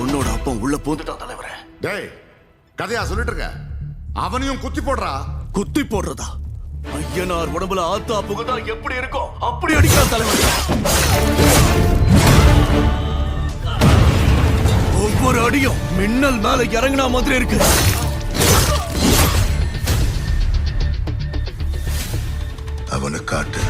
பொண்ணோட அப்பா உள்ள போந்துட்டான் தலைவரே. டேய், கதையா சொல்லிட்டு இருக்க? அவனையும் குத்தி போடுறா. குத்தி போடுறதா? ஐயனார் உடம்புல ஆத்தா புகுதா எப்படி இருக்கும் அப்படி அடிக்கிறான் தலைவர். ஒவ்வொரு அடியும் மின்னல் மேல இறங்கினா மாதிரி இருக்கு. அவனை காட்டு.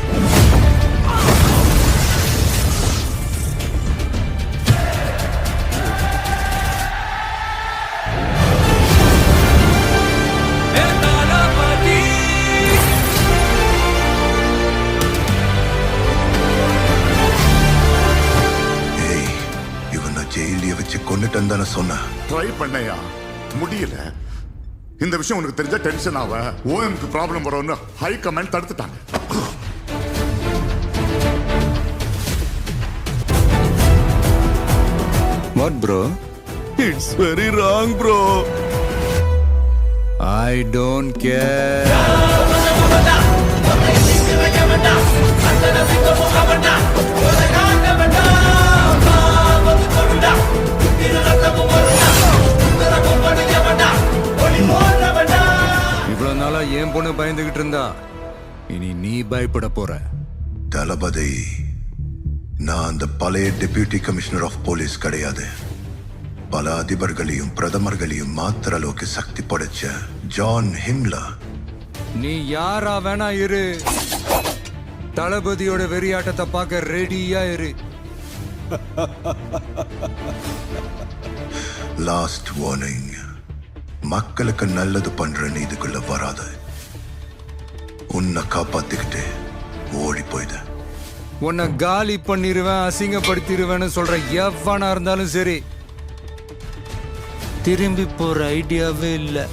ஜெயிலிய வச்சு கொண்டுட்டு தானே சொன்ன. ட்ரை பண்ணையா, முடியல. இந்த விஷயம் உனக்கு தெரிஞ்ச டென்ஷன் ஆவ, ஓஎம்க்கு ப்ராப்ளம் வரும்னு ஹை கமாண்ட் தடுத்துட்டாங்க. What bro? It's very wrong bro. I don't care. இவ்வளவு நாளா என் பொண்ணு பயந்துகிட்டு இருந்தா, இனி நீ பயப்பட போற. தளபதி, நான் அந்த பழைய டெபியூட்டி கமிஷனர் ஆஃப் போலீஸ் கிடையாது. பல அதிபர்களையும் பிரதமர்களையும் மாத்திர அளவுக்கு சக்தி படைச்ச ஜான் ஹிம்லர். நீ யாரா வேணா இரு, தளபதியோட வெறியாட்டத்தை பார்க்க ரெடியா இரு. லாஸ்ட் வார்னிங், மக்களுக்கு நல்லது பண்றேன்னு இதுக்குள்ள வராத. உன்னை காப்பாத்திக்கிட்டு ஓடி போயிட. உன்னை காலி பண்ணிருவேன், அசிங்கப்படுத்திடுவேன்னு சொல்ற எவனா இருந்தாலும் சரி, திரும்பி போற ஐடியாவே இல்லை.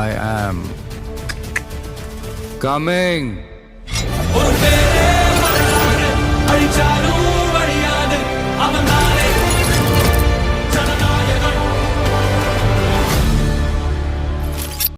I am coming.